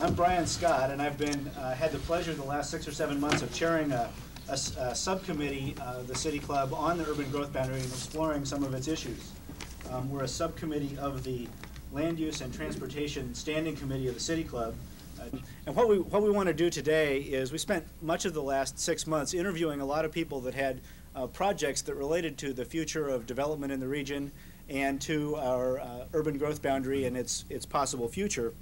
I'm Brian Scott, and I've been had the pleasure the last 6 or 7 months of chairing a subcommittee, the City Club, on the urban growth boundary and exploring some of its issues. We're a subcommittee of the Land Use and Transportation Standing Committee of the City Club. And what we want to do today is we spent much of the last 6 months interviewing a lot of people that had projects that related to the future of development in the region and to our urban growth boundary and its possible future.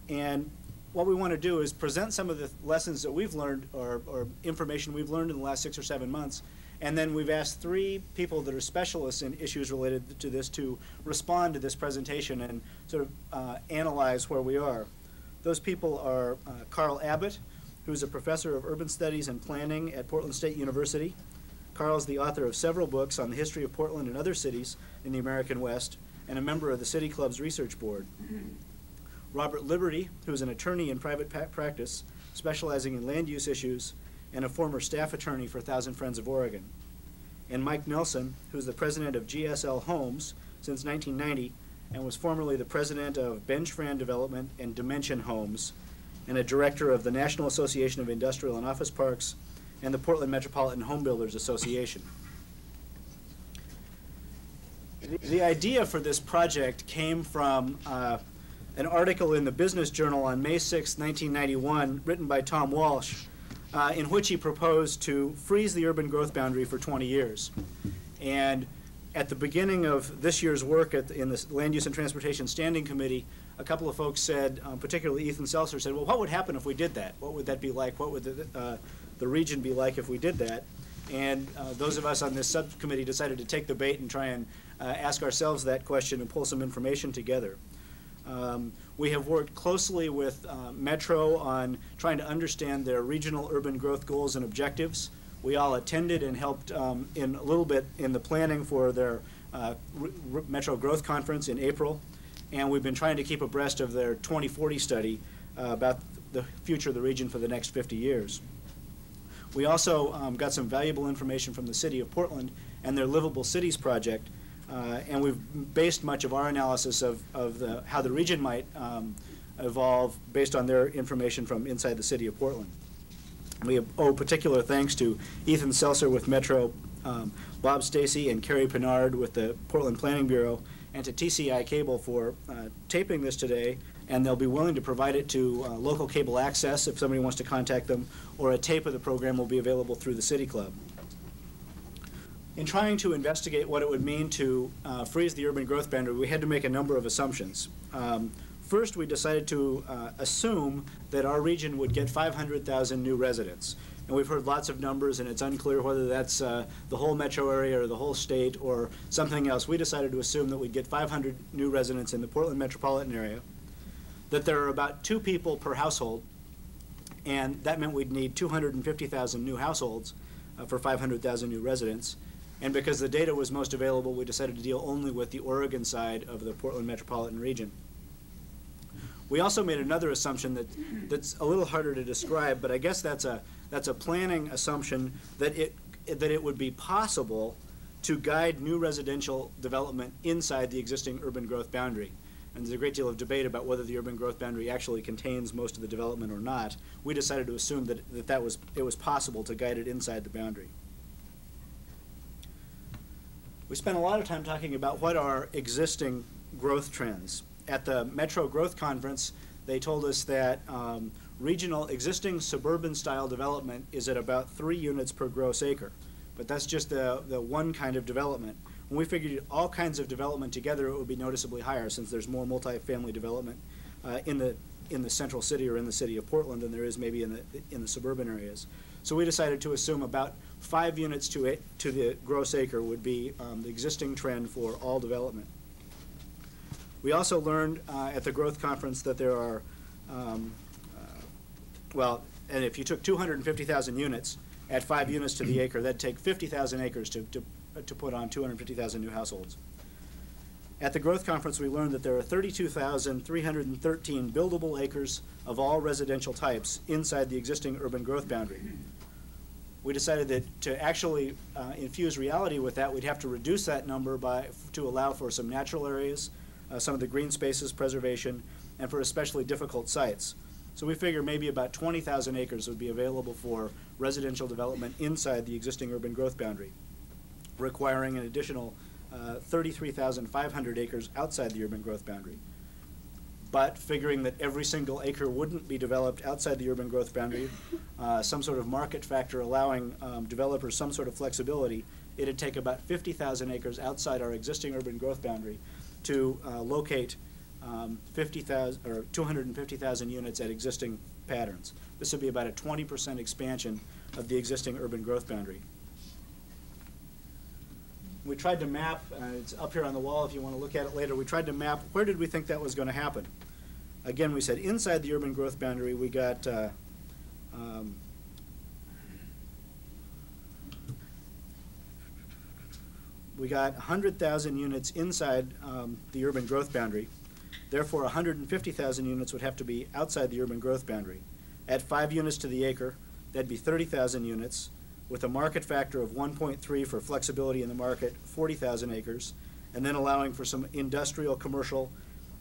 And what we want to do is present some of the lessons that we've learned or information we've learned in the last 6 or 7 months. And then we've asked 3 people that are specialists in issues related to this to respond to this presentation and sort of analyze where we are. Those people are Carl Abbott, who's a professor of urban studies and planning at Portland State University. Carl's the author of several books on the history of Portland and other cities in the American West and a member of the City Club's Research Board. Robert Liberty, who is an attorney in private practice, specializing in land use issues, and a former staff attorney for Thousand Friends of Oregon. And Mike Nelson, who is the president of GSL Homes since 1990, and was formerly the president of Benj Fran Development and Dimension Homes, and a director of the National Association of Industrial and Office Parks, and the Portland Metropolitan Homebuilders Association. The idea for this project came from an article in the Business Journal on May 6, 1991, written by Tom Walsh, in which he proposed to freeze the urban growth boundary for 20 years. And at the beginning of this year's work in the Land Use and Transportation Standing Committee, a couple of folks said, particularly Ethan Seltzer, said, well, what would happen if we did that? What would that be like? What would the region be like if we did that? And those of us on this subcommittee decided to take the bait and try and ask ourselves that question and pull some information together. We have worked closely with Metro on trying to understand their regional urban growth goals and objectives. We all attended and helped in a little bit in the planning for their Metro Growth Conference in April. And we've been trying to keep abreast of their 2040 study about the future of the region for the next 50 years. We also got some valuable information from the City of Portland and their Livable Cities project. And we've based much of our analysis of how the region might evolve based on their information from inside the City of Portland. We owe particular thanks to Ethan Seltzer with Metro, Bob Stacy and Carrie Pinard with the Portland Planning Bureau, and to TCI Cable for taping this today. And they'll be willing to provide it to local cable access if somebody wants to contact them, or a tape of the program will be available through the City Club. In trying to investigate what it would mean to freeze the urban growth boundary, we had to make a number of assumptions. First, we decided to assume that our region would get 500,000 new residents. And we've heard lots of numbers, and it's unclear whether that's the whole metro area or the whole state or something else. We decided to assume that we'd get 500 new residents in the Portland metropolitan area, that there are about 2 people per household, and that meant we'd need 250,000 new households for 500,000 new residents. And because the data was most available, we decided to deal only with the Oregon side of the Portland metropolitan region. We also made another assumption that's a little harder to describe, but I guess that's a planning assumption that it would be possible to guide new residential development inside the existing urban growth boundary. And there's a great deal of debate about whether the urban growth boundary actually contains most of the development or not. We decided to assume that it was possible to guide it inside the boundary. We spent a lot of time talking about what are existing growth trends. At the Metro Growth Conference, they told us that regional existing suburban style development is at about 3 units per gross acre. But that's just the one kind of development. When we figured all kinds of development together, it would be noticeably higher, since there's more multifamily development in the central city or in the city of Portland than there is maybe in the suburban areas. So we decided to assume about 5 units to the gross acre would be the existing trend for all development. We also learned at the growth conference that there are, and if you took 250,000 units at 5 units to the acre, that'd take 50,000 acres to put on 250,000 new households. At the growth conference, we learned that there are 32,313 buildable acres of all residential types inside the existing urban growth boundary. We decided that to actually infuse reality with that, we'd have to reduce that number to allow for some natural areas, some of the green spaces preservation, and for especially difficult sites. So we figure maybe about 20,000 acres would be available for residential development inside the existing urban growth boundary, requiring an additional 33,500 acres outside the urban growth boundary. But figuring that every single acre wouldn't be developed outside the urban growth boundary, some sort of market factor allowing developers some sort of flexibility, it'd take about 50,000 acres outside our existing urban growth boundary to locate 50,000 or 250,000 units at existing patterns. This would be about a 20% expansion of the existing urban growth boundary. We tried to map, it's up here on the wall if you want to look at it later, we tried to map where did we think that was going to happen. Again, we said inside the urban growth boundary we got we got 100,000 units inside the urban growth boundary. Therefore, 150,000 units would have to be outside the urban growth boundary. At 5 units to the acre, that'd be 30,000 units, with a market factor of 1.3 for flexibility in the market, 40,000 acres, and then allowing for some industrial, commercial,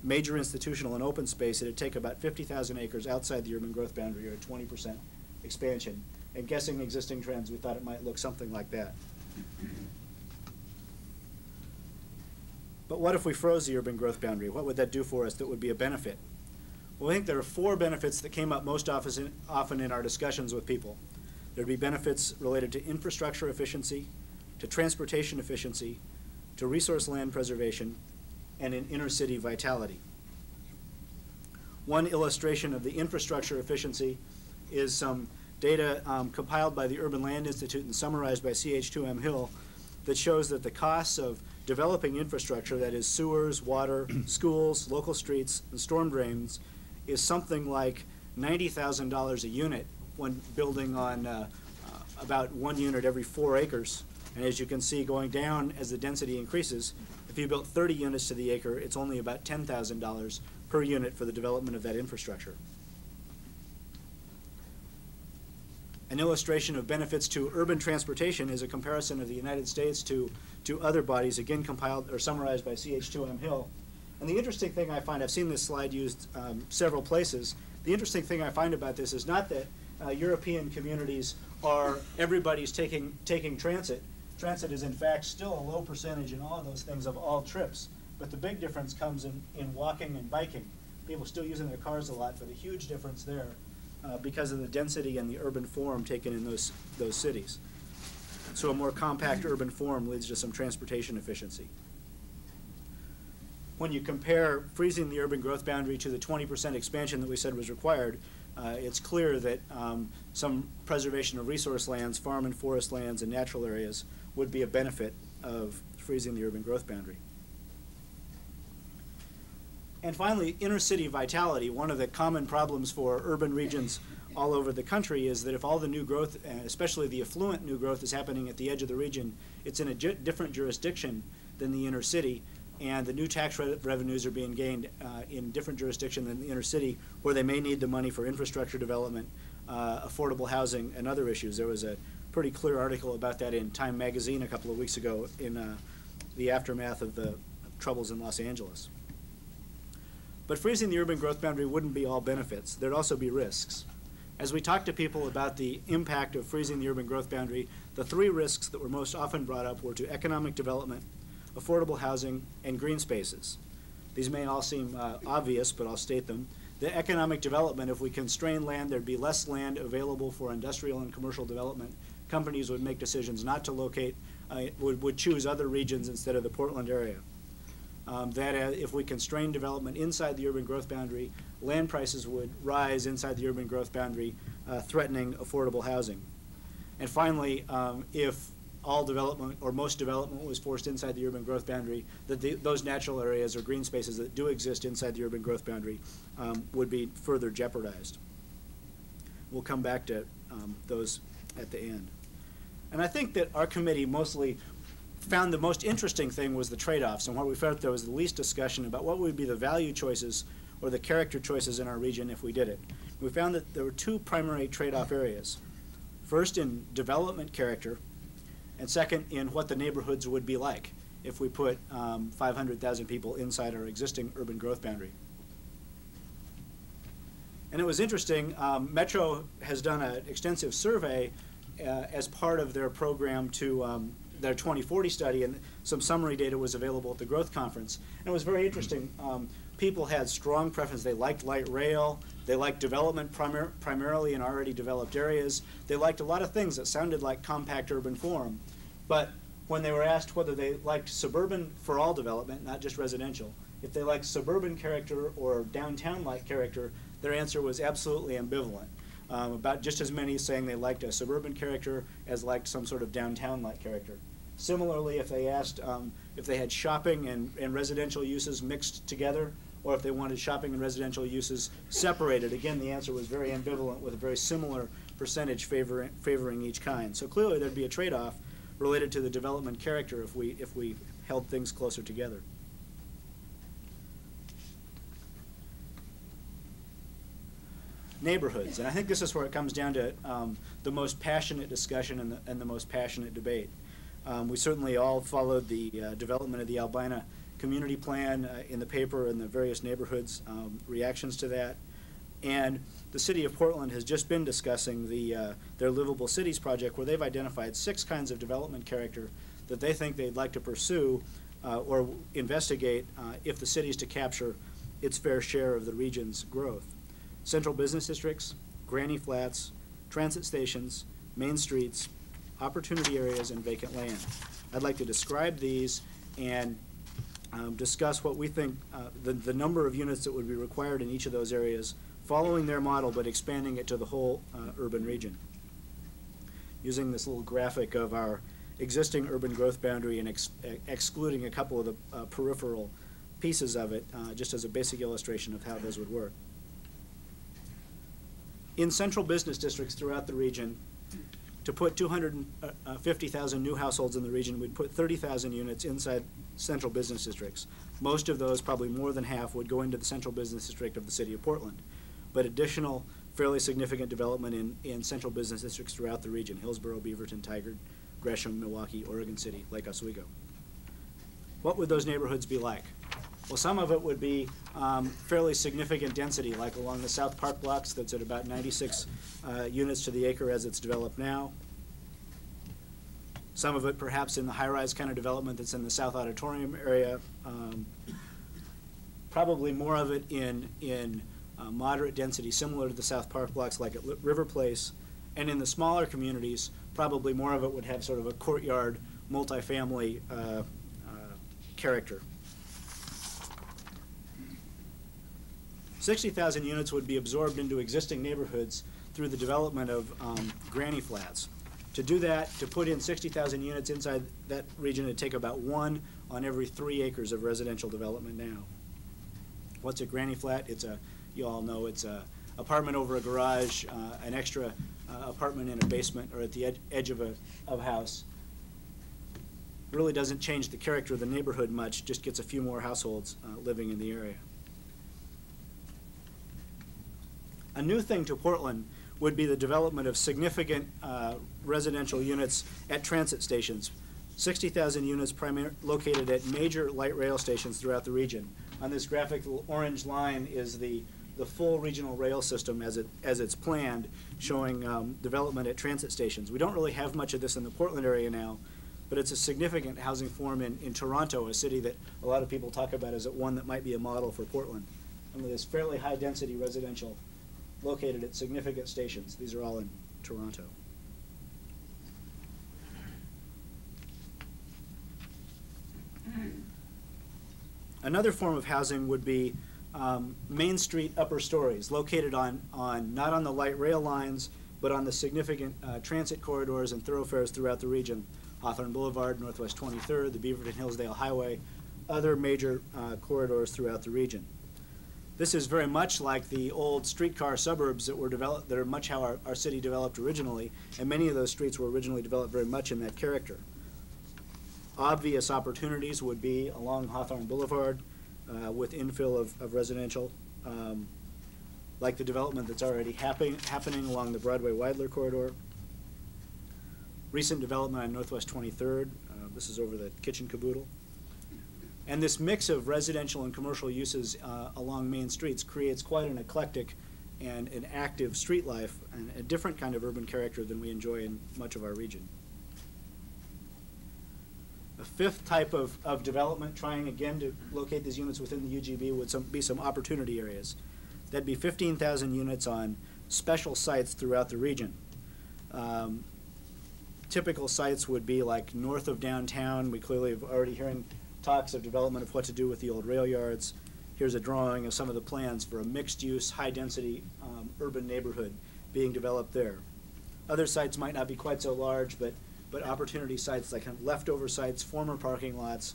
major institutional, and open space, it'd take about 50,000 acres outside the urban growth boundary, or a 20% expansion. And guessing existing trends, we thought it might look something like that. But what if we froze the urban growth boundary? What would that do for us that would be a benefit? Well, I think there are 4 benefits that came up most often in our discussions with people. There'd be benefits related to infrastructure efficiency, to transportation efficiency, to resource land preservation, and in inner city vitality. One illustration of the infrastructure efficiency is some data compiled by the Urban Land Institute and summarized by CH2M Hill that shows that the costs of developing infrastructure, that is sewers, water, schools, local streets, and storm drains, is something like $90,000 a unit when building on about 1 unit every 4 acres. And as you can see, going down as the density increases, if you built 30 units to the acre, it's only about $10,000 per unit for the development of that infrastructure. An illustration of benefits to urban transportation is a comparison of the United States to other bodies, again compiled or summarized by CH2M Hill. And the interesting thing I find, I've seen this slide used several places, the interesting thing I find about this is not that European communities are, everybody's taking transit. Transit is in fact still a low percentage in all of those things of all trips, but the big difference comes in walking and biking. People still using their cars a lot, but a huge difference there because of the density and the urban form taken in those cities. So a more compact urban form leads to some transportation efficiency. When you compare freezing the urban growth boundary to the 20% expansion that we said was required, it's clear that some preservation of resource lands, farm and forest lands, and natural areas would be a benefit of freezing the urban growth boundary. And finally, inner city vitality. One of the common problems for urban regions all over the country is that if all the new growth, especially the affluent new growth, is happening at the edge of the region, it's in a different jurisdiction than the inner city, and the new tax revenues are being gained in different jurisdiction than the inner city, where they may need the money for infrastructure development, affordable housing, and other issues. There was a pretty clear article about that in Time magazine a couple of weeks ago in the aftermath of the troubles in Los Angeles. But freezing the urban growth boundary wouldn't be all benefits. There'd also be risks. As we talked to people about the impact of freezing the urban growth boundary, the 3 risks that were most often brought up were to economic development, affordable housing, and green spaces. These may all seem obvious, but I'll state them. The economic development, if we constrain land, there'd be less land available for industrial and commercial development. Companies would make decisions not to locate, would choose other regions instead of the Portland area. If we constrain development inside the urban growth boundary, land prices would rise inside the urban growth boundary, threatening affordable housing. And finally, if all development or most development was forced inside the urban growth boundary, that those natural areas or green spaces that do exist inside the urban growth boundary would be further jeopardized. We'll come back to those at the end. And I think that our committee mostly found the most interesting thing was the trade-offs, and what we felt there was the least discussion about what would be the value choices or the character choices in our region if we did it. We found that there were 2 primary trade-off areas. First, in development character, and second, in what the neighborhoods would be like if we put 500,000 people inside our existing urban growth boundary. And it was interesting, Metro has done an extensive survey as part of their program to their 2040 study, and some summary data was available at the Growth Conference. And it was very interesting. People had strong preference. They liked light rail. They liked development primarily in already developed areas. They liked a lot of things that sounded like compact urban form. But when they were asked whether they liked suburban for all development, not just residential, if they liked suburban character or downtown-like character, their answer was absolutely ambivalent. About just as many saying they liked a suburban character as liked some sort of downtown-like character. Similarly, if they asked if they had shopping and residential uses mixed together, or if they wanted shopping and residential uses separated, again, the answer was very ambivalent with a very similar percentage favoring each kind. So clearly there'd be a trade-off related to the development character if we held things closer together. Neighborhoods, and I think this is where it comes down to the most passionate discussion and the most passionate debate. We certainly all followed the development of the Albina community plan in the paper and the various neighborhoods' reactions to that. And the city of Portland has just been discussing their Livable Cities project, where they've identified 6 kinds of development character that they think they'd like to pursue or investigate if the city is to capture its fair share of the region's growth. Central business districts, granny flats, transit stations, main streets, opportunity areas, and vacant land. I'd like to describe these and discuss what we think the number of units that would be required in each of those areas, following their model but expanding it to the whole urban region. Using this little graphic of our existing urban growth boundary and excluding a couple of the peripheral pieces of it, just as a basic illustration of how those would work. In central business districts throughout the region, to put 250,000 new households in the region, we'd put 30,000 units inside central business districts. Most of those, probably more than half, would go into the central business district of the city of Portland. But additional fairly significant development in central business districts throughout the region: Hillsborough, Beaverton, Tigard, Gresham, Milwaukee, Oregon City, Lake Oswego. What would those neighborhoods be like? Well, some of it would be fairly significant density, like along the South Park blocks that's at about 96 units to the acre as it's developed now. Some of it perhaps in the high-rise kind of development that's in the South Auditorium area. Probably more of it in moderate density, similar to the South Park blocks like at River Place. And in the smaller communities, probably more of it would have sort of a courtyard, multifamily character. 60,000 units would be absorbed into existing neighborhoods through the development of granny flats. To do that, to put in 60,000 units inside that region, it'd take about 1 on every 3 acres of residential development now. What's a granny flat? You all know, it's a apartment over a garage, an extra apartment in a basement or at the edge of a house. Really doesn't change the character of the neighborhood much, just gets a few more households living in the area. A new thing to Portland would be the development of significant residential units at transit stations. 60,000 units located at major light rail stations throughout the region. On this graphic, the orange line is the full regional rail system as it's planned, showing development at transit stations. We don't really have much of this in the Portland area now, but it's a significant housing form in Toronto, a city that a lot of people talk about as one that might be a model for Portland. And with this fairly high density residential located at significant stations. These are all in Toronto. Another form of housing would be Main Street upper stories, located not on the light rail lines, but on the significant transit corridors and thoroughfares throughout the region. Hawthorne Boulevard, Northwest 23rd, the Beaverton-Hillsdale Highway, other major corridors throughout the region. This is very much like the old streetcar suburbs that were developed, that are much how our city developed originally, and many of those streets were originally developed very much in that character. Obvious opportunities would be along Hawthorne Boulevard with infill of residential, like the development that's already happening along the Broadway-Weidler corridor. Recent development on Northwest 23rd, this is over the Kitchen Caboodle. And this mix of residential and commercial uses along main streets creates quite an eclectic and an active street life, and a different kind of urban character than we enjoy in much of our region. A fifth type of development, trying again to locate these units within the UGB, would be some opportunity areas. That'd be 15,000 units on special sites throughout the region. Typical sites would be like north of downtown. We clearly have already hearing talks of development of what to do with the old rail yards. Here's a drawing of some of the plans for a mixed-use, high-density urban neighborhood being developed there. Other sites might not be quite so large, but opportunity sites like kind of leftover sites, former parking lots,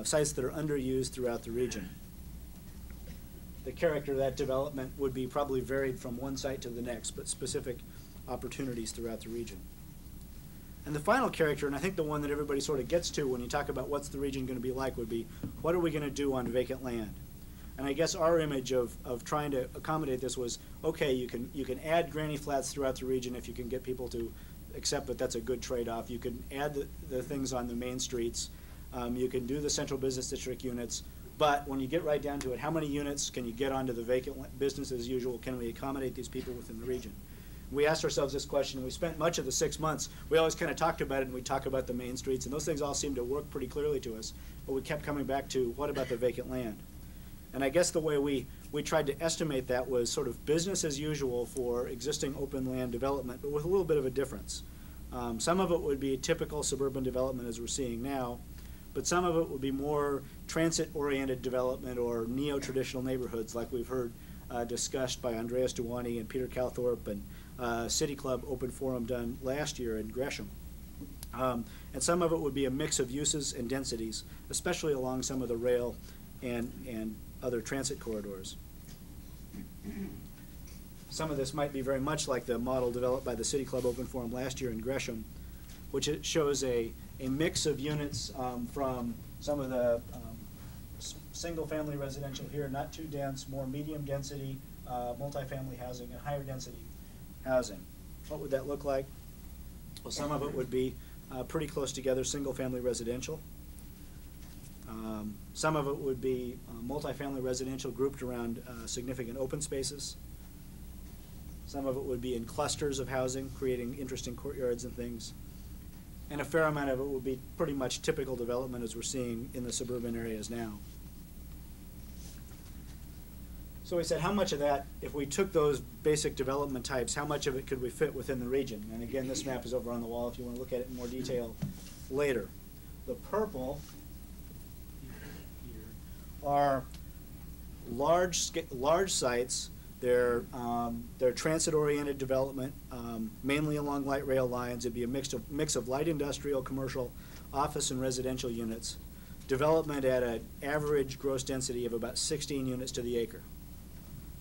sites that are underused throughout the region. The character of that development would be probably varied from one site to the next, but specific opportunities throughout the region. And the final character, and I think the one that everybody sort of gets to when you talk about what's the region going to be like, would be what are we going to do on vacant land? And I guess our image of trying to accommodate this was, okay, you can add granny flats throughout the region if you can get people to accept that that's a good trade-off. You can add the things on the main streets. You can do the central business district units. But when you get right down to it, how many units can you get onto the vacant business as usual? Can we accommodate these people within the region? We asked ourselves this question, and we spent much of the 6 months, we always kind of talked about it, and we talk about the main streets, and those things all seemed to work pretty clearly to us, but we kept coming back to, what about the vacant land? And I guess the way we tried to estimate that was sort of business as usual for existing open land development, but with a little bit of a difference. Some of it would be typical suburban development as we're seeing now, but some of it would be more transit-oriented development or neo-traditional neighborhoods like we've heard discussed by Andreas Duwani and Peter Calthorpe and City Club Open Forum done last year in Gresham. And some of it would be a mix of uses and densities, especially along some of the rail and other transit corridors. Some of this might be very much like the model developed by the City Club Open Forum last year in Gresham, which it shows a mix of units from some of the single-family residential here, not too dense, more medium density, multifamily housing, and higher density housing. What would that look like? Well, some of it would be pretty close together, single-family residential. Some of it would be multifamily residential grouped around significant open spaces. Some of it would be in clusters of housing, creating interesting courtyards and things. And a fair amount of it would be pretty much typical development as we're seeing in the suburban areas now. So we said, how much of that, if we took those basic development types, how much of it could we fit within the region? And again, this map is over on the wall if you want to look at it in more detail later. The purple here are large sites. They're transit-oriented development, mainly along light rail lines. It'd be a mix of light industrial, commercial, office, and residential units. Development at an average gross density of about 16 units to the acre.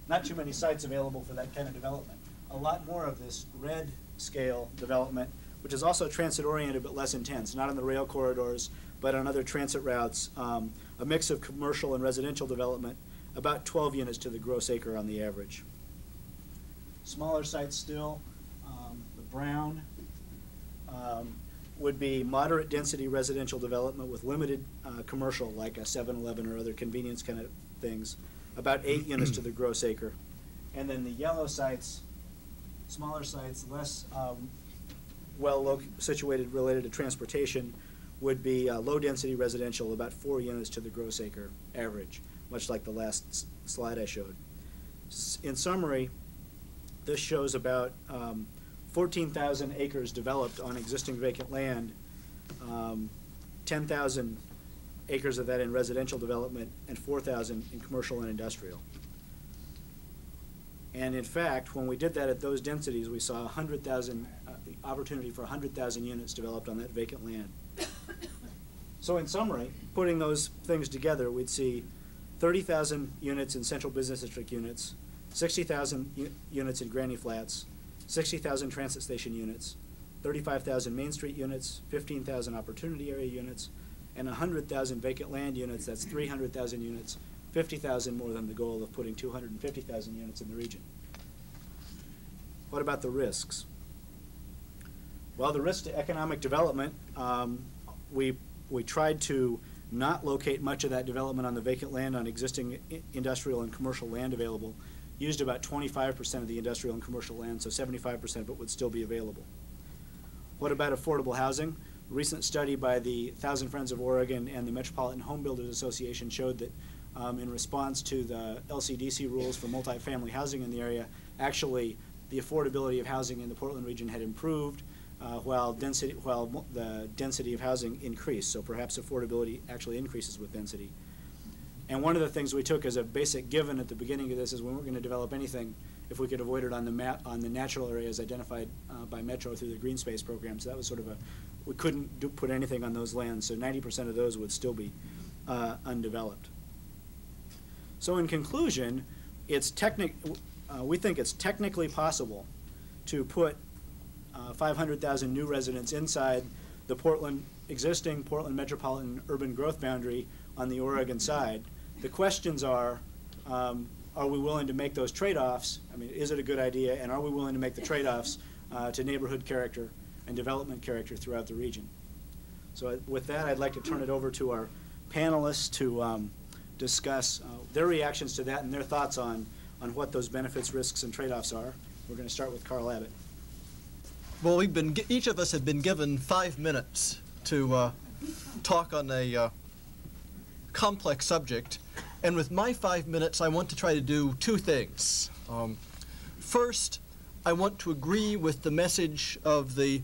Not too many sites available for that kind of development. A lot more of this red scale development, which is also transit-oriented but less intense, not on the rail corridors, but on other transit routes. A mix of commercial and residential development, about 12 units to the gross acre on the average. Smaller sites still, the brown would be moderate density residential development with limited commercial, like a 7-Eleven or other convenience kind of things, about 8 units to the gross acre. And then the yellow sites, smaller sites, less well situated related to transportation, would be low density residential, about 4 units to the gross acre average, much like the last slide I showed. In summary, this shows about 14,000 acres developed on existing vacant land, 10,000 acres of that in residential development, and 4,000 in commercial and industrial. And in fact, when we did that at those densities, we saw 100,000 opportunity for 100,000 units developed on that vacant land. So in summary, putting those things together, we'd see 30,000 units in central business district units, 60,000 units in granny flats, 60,000 transit station units, 35,000 Main Street units, 15,000 opportunity area units, and 100,000 vacant land units. That's 300,000 units, 50,000 more than the goal of putting 250,000 units in the region. What about the risks? Well, the risk to economic development, we tried to not locate much of that development on the vacant land on existing industrial and commercial land available. used about 25% of the industrial and commercial land, so 75% of it would still be available. What about affordable housing? A recent study by the Thousand Friends of Oregon and the Metropolitan Homebuilders Association showed that in response to the LCDC rules for multifamily housing in the area, actually the affordability of housing in the Portland region had improved while the density of housing increased. So perhaps affordability actually increases with density. And one of the things we took as a basic given at the beginning of this is when we're going to develop anything, if we could avoid it on the map, on the natural areas identified by Metro through the green space program. So that was sort of we couldn't put anything on those lands, so 90% of those would still be undeveloped. So in conclusion, we think it's technically possible to put 500,000 new residents inside the existing Portland metropolitan urban growth boundary on the Oregon side. The questions are we willing to make those trade-offs? I mean, is it a good idea, and are we willing to make the trade-offs to neighborhood character and development character throughout the region? So with that, I'd like to turn it over to our panelists to discuss their reactions to that and their thoughts on what those benefits, risks, and trade-offs are. We're going to start with Carl Abbott. Well, each of us have been given 5 minutes to talk on a complex subject, and with my 5 minutes, I want to try to do two things. First, I want to agree with the message of the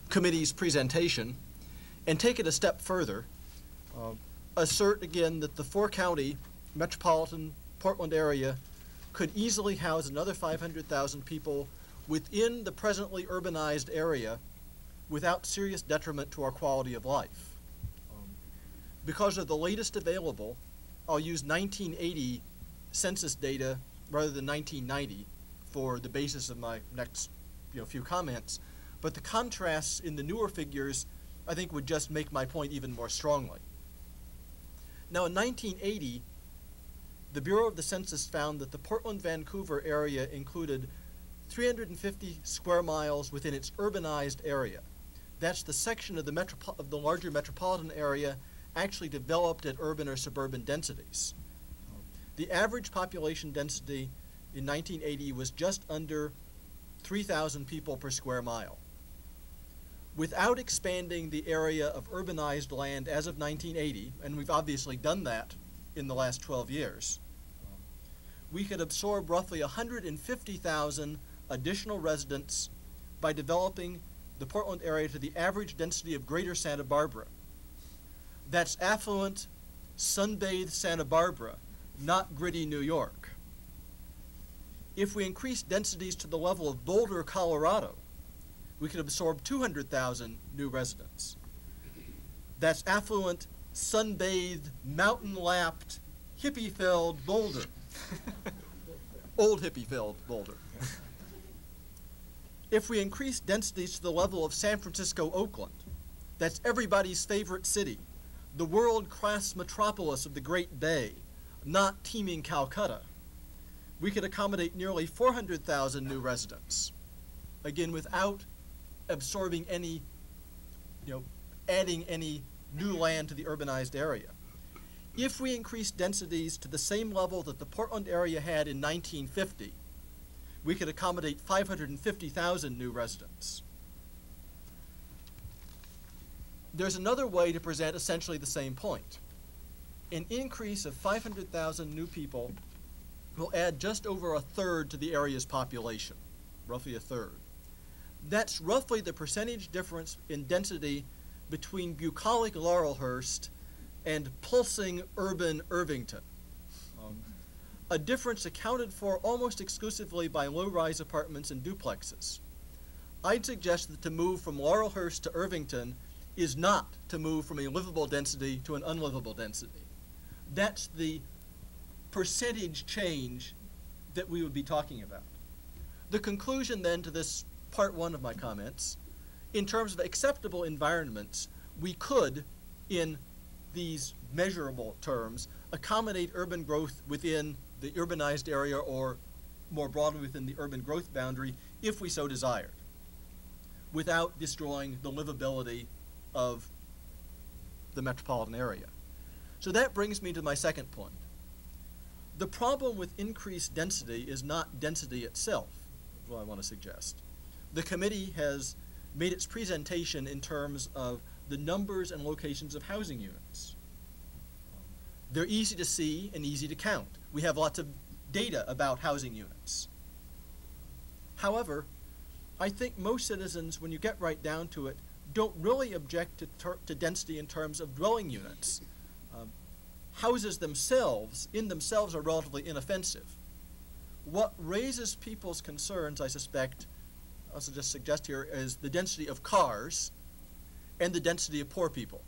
committee's presentation and take it a step further. Assert again that the four-county metropolitan Portland area could easily house another 500,000 people within the presently urbanized area without serious detriment to our quality of life. Because of the latest available, I'll use 1980 census data rather than 1990 for the basis of my next few comments, but the contrasts in the newer figures I think would just make my point even more strongly. Now in 1980, the Bureau of the Census found that the Portland-Vancouver area included 350 square miles within its urbanized area. That's the section of the larger metropolitan area actually developed at urban or suburban densities. The average population density in 1980 was just under 3,000 people per square mile. Without expanding the area of urbanized land as of 1980, and we've obviously done that in the last 12 years, we could absorb roughly 150,000 additional residents by developing the Portland area to the average density of Greater Santa Barbara. That's affluent, sun-bathed Santa Barbara, not gritty New York. If we increase densities to the level of Boulder, Colorado, we could absorb 200,000 new residents. That's affluent, sun-bathed, mountain-lapped, hippie-filled Boulder. Old hippie-filled Boulder. If we increase densities to the level of San Francisco, Oakland, that's everybody's favorite city, the world-class metropolis of the Great Bay, not teeming Calcutta, we could accommodate nearly 400,000 new residents, again without absorbing any, adding any new land to the urbanized area. If we increase densities to the same level that the Portland area had in 1950, we could accommodate 550,000 new residents. There's another way to present essentially the same point. An increase of 500,000 new people will add just over a third to the area's population, roughly a third. That's roughly the percentage difference in density between bucolic Laurelhurst and pulsing urban Irvington. A difference accounted for almost exclusively by low-rise apartments and duplexes. I'd suggest that to move from Laurelhurst to Irvington is not to move from a livable density to an unlivable density. That's the percentage change that we would be talking about. The conclusion then to this part one of my comments, in terms of acceptable environments, we could, in these measurable terms, accommodate urban growth within the urbanized area or more broadly within the urban growth boundary if we so desired, without destroying the livability of the metropolitan area. So that brings me to my second point. The problem with increased density is not density itself, is what I want to suggest. The committee has made its presentation in terms of the numbers and locations of housing units. They're easy to see and easy to count. We have lots of data about housing units. However, I think most citizens, when you get right down to it, don't really object to density in terms of dwelling units. Houses themselves, in themselves, are relatively inoffensive. What raises people's concerns, I suspect, I'll just suggest here, is the density of cars and the density of poor people.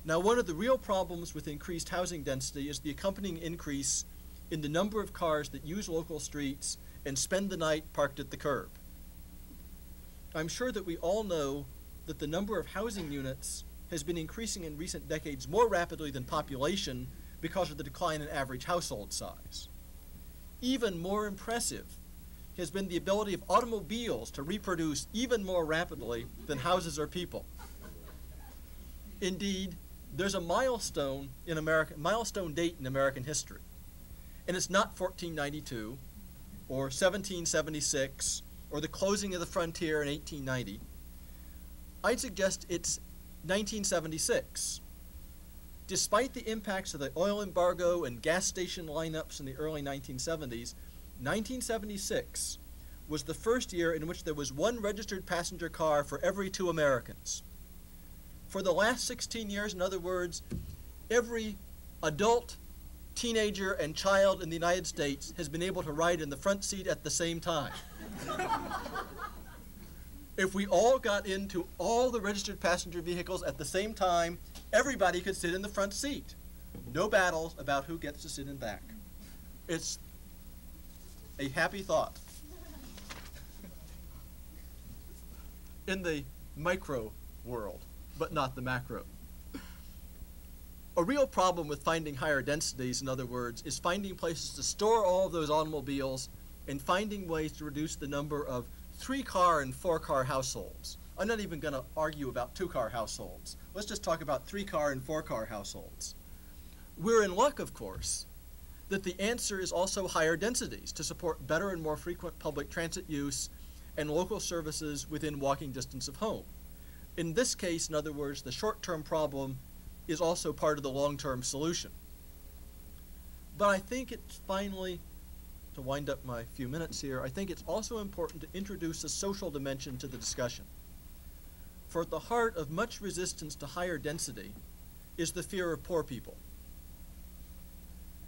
Now, one of the real problems with increased housing density is the accompanying increase in the number of cars that use local streets and spend the night parked at the curb. I'm sure that we all know that the number of housing units has been increasing in recent decades more rapidly than population because of the decline in average household size. Even more impressive has been the ability of automobiles to reproduce even more rapidly than houses or people. Indeed, there's a milestone date in American history, and it's not 1492 or 1776 or the closing of the frontier in 1890. I'd suggest it's 1976. Despite the impacts of the oil embargo and gas station lineups in the early 1970s, 1976 was the first year in which there was one registered passenger car for every 2 Americans. For the last 16 years, in other words, every adult, teenager, and child in the United States has been able to ride in the front seat at the same time. If we all got into all the registered passenger vehicles at the same time, everybody could sit in the front seat. No battles about who gets to sit in back. It's a happy thought. In the micro world, but not the macro. A real problem with finding higher densities, in other words, is finding places to store all of those automobiles and finding ways to reduce the number of 3-car and 4-car households. I'm not even going to argue about 2-car households. Let's just talk about 3-car and 4-car households. We're in luck, of course, that the answer is also higher densities to support better and more frequent public transit use and local services within walking distance of home. In this case, in other words, the short-term problem is also part of the long-term solution. But I think it's finally, to wind up my few minutes here, I think it's also important to introduce a social dimension to the discussion. For at the heart of much resistance to higher density is the fear of poor people.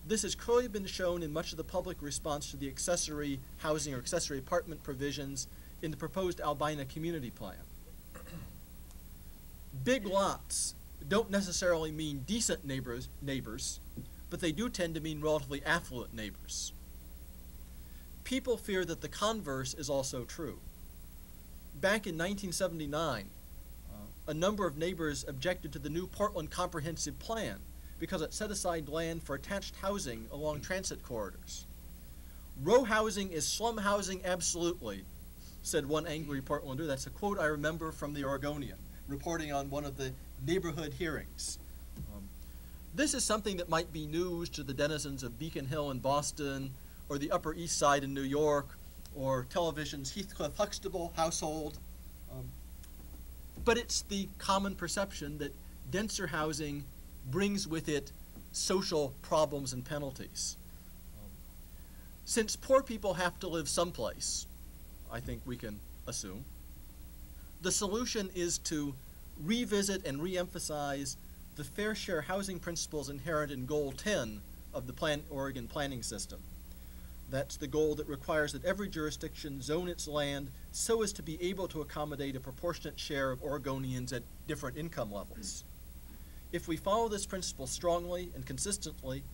This has clearly been shown in much of the public response to the accessory housing or accessory apartment provisions in the proposed Albina community plan. Big lots don't necessarily mean decent neighbors, but they do tend to mean relatively affluent neighbors. People fear that the converse is also true. Back in 1979, a number of neighbors objected to the new Portland Comprehensive Plan because it set aside land for attached housing along transit corridors. Row housing is slum housing absolutely, said one angry Portlander. That's a quote I remember from the Oregonian, reporting on one of the neighborhood hearings. This is something that might be news to the denizens of Beacon Hill in Boston, or the Upper East Side in New York, or television's Heathcliff Huxtable household. But it's the common perception that denser housing brings with it social problems and penalties. Since poor people have to live someplace, I think we can assume, the solution is to revisit and reemphasize the fair share housing principles inherent in Goal 10 of the Oregon planning system. That's the goal that requires that every jurisdiction zone its land so as to be able to accommodate a proportionate share of Oregonians at different income levels. If we follow this principle strongly and consistently,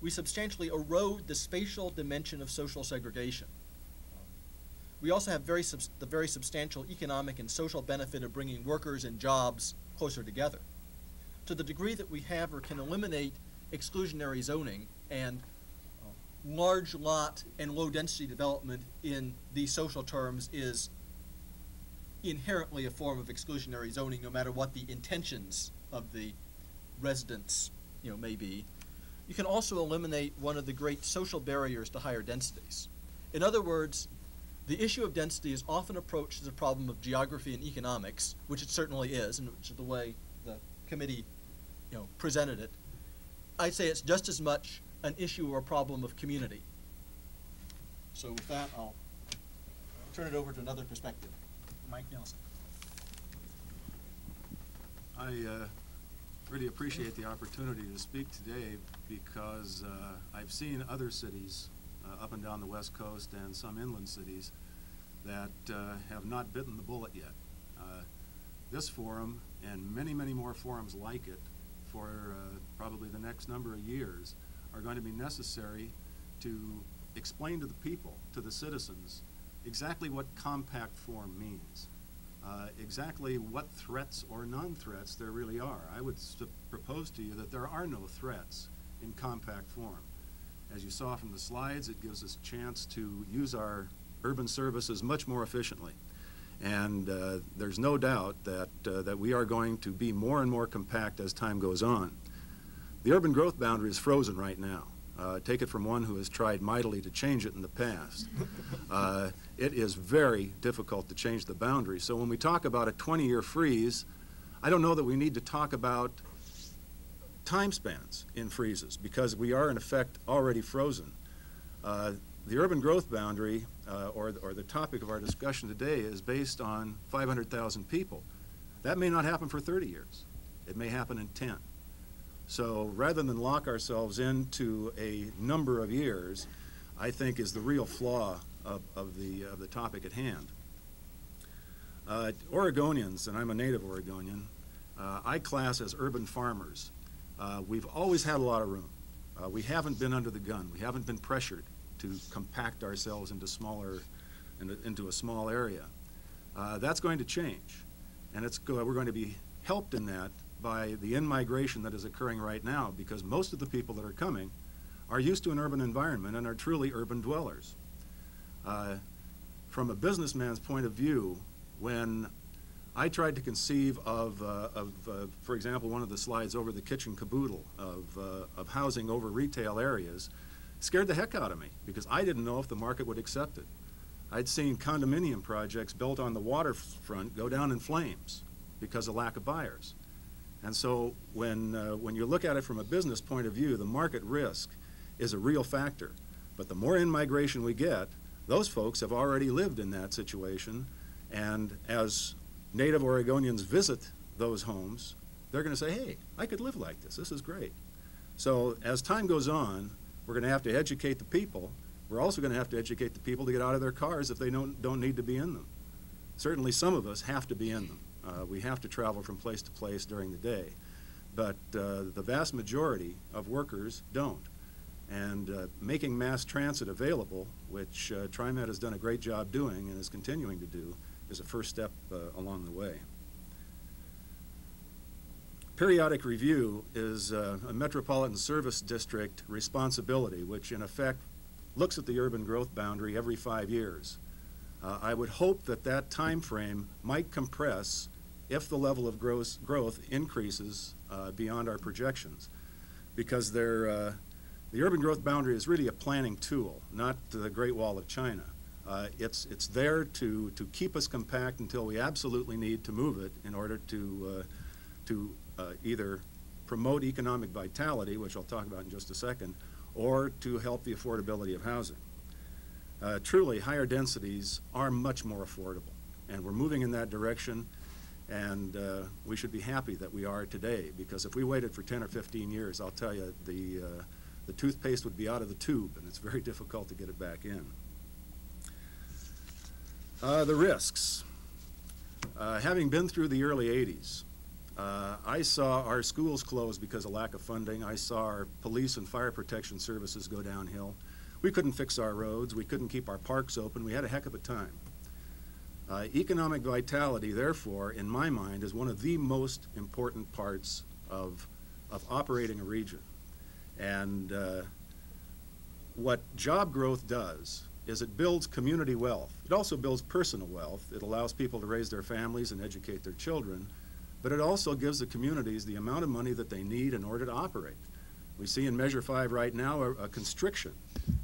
we substantially erode the spatial dimension of social segregation. We also have the very substantial economic and social benefit of bringing workers and jobs closer together. To the degree that we have or can eliminate exclusionary zoning and large lot and low density development in these social terms is inherently a form of exclusionary zoning, no matter what the intentions of the residents may be. you can also eliminate one of the great social barriers to higher densities. In other words, the issue of density is often approached as a problem of geography and economics, which it certainly is, and which is the way the committee, presented it. I'd say it's just as much an issue or a problem of community. So with that, I'll turn it over to another perspective. Mike Nelson. I really appreciate the opportunity to speak today because I've seen other cities up and down the West Coast and some inland cities that have not bitten the bullet yet. This forum and many, many more forums like it for probably the next number of years are going to be necessary to explain to the people, to the citizens, exactly what compact form means, exactly what threats or non-threats there really are. I would propose to you that there are no threats in compact form. As you saw from the slides, it gives us a chance to use our urban services much more efficiently. And there's no doubt that we are going to be more and more compact as time goes on. The urban growth boundary is frozen right now. Take it from one who has tried mightily to change it in the past. It is very difficult to change the boundary. So when we talk about a 20-year freeze, I don't know that we need to talk about time spans in freezes because we are in effect already frozen. The urban growth boundary, or the topic of our discussion today, is based on 500,000 people. That may not happen for 30 years. It may happen in 10. So rather than lock ourselves into a number of years, I think is the real flaw of the topic at hand. Oregonians, and I'm a native Oregonian, I class as urban farmers. We've always had a lot of room. We haven't been under the gun. We haven't been pressured to compact ourselves into into a small area. That's going to change, and we're going to be helped in that by the in-migration that is occurring right now, because most of the people that are coming are used to an urban environment and are truly urban dwellers. From a businessman's point of view, when I tried to conceive of for example, one of the slides over the kitchen caboodle of housing over retail areas, scared the heck out of me because I didn't know if the market would accept it. I'd seen condominium projects built on the waterfront go down in flames because of lack of buyers. And so when you look at it from a business point of view, the market risk is a real factor. But the more in-migration we get, those folks have already lived in that situation, and as native Oregonians visit those homes, they're going to say, hey, I could live like this. This is great. So as time goes on, we're going to have to educate the people. We're also going to have to educate the people to get out of their cars if they don't need to be in them. Certainly some of us have to be in them. We have to travel from place to place during the day. But the vast majority of workers don't. And making mass transit available, which TriMet has done a great job doing and is continuing to do, is a first step along the way. Periodic review is a Metropolitan Service District responsibility, which in effect looks at the urban growth boundary every 5 years. I would hope that that time frame might compress if the level of growth increases beyond our projections, because the urban growth boundary is really a planning tool, not the Great Wall of China. It's there to keep us compact until we absolutely need to move it in order to either promote economic vitality, which I'll talk about in just a second, or to help the affordability of housing. Truly, higher densities are much more affordable, and we're moving in that direction, and we should be happy that we are today, because if we waited for 10 or 15 years, I'll tell you, the toothpaste would be out of the tube, and it's very difficult to get it back in. The risks. Having been through the early 80s, I saw our schools close because of lack of funding. I saw our police and fire protection services go downhill. We couldn't fix our roads. We couldn't keep our parks open. We had a heck of a time. Economic vitality, therefore, in my mind, is one of the most important parts of operating a region. And what job growth does is it builds community wealth. It also builds personal wealth. It allows people to raise their families and educate their children, but it also gives the communities the amount of money that they need in order to operate. We see in Measure 5 right now a constriction,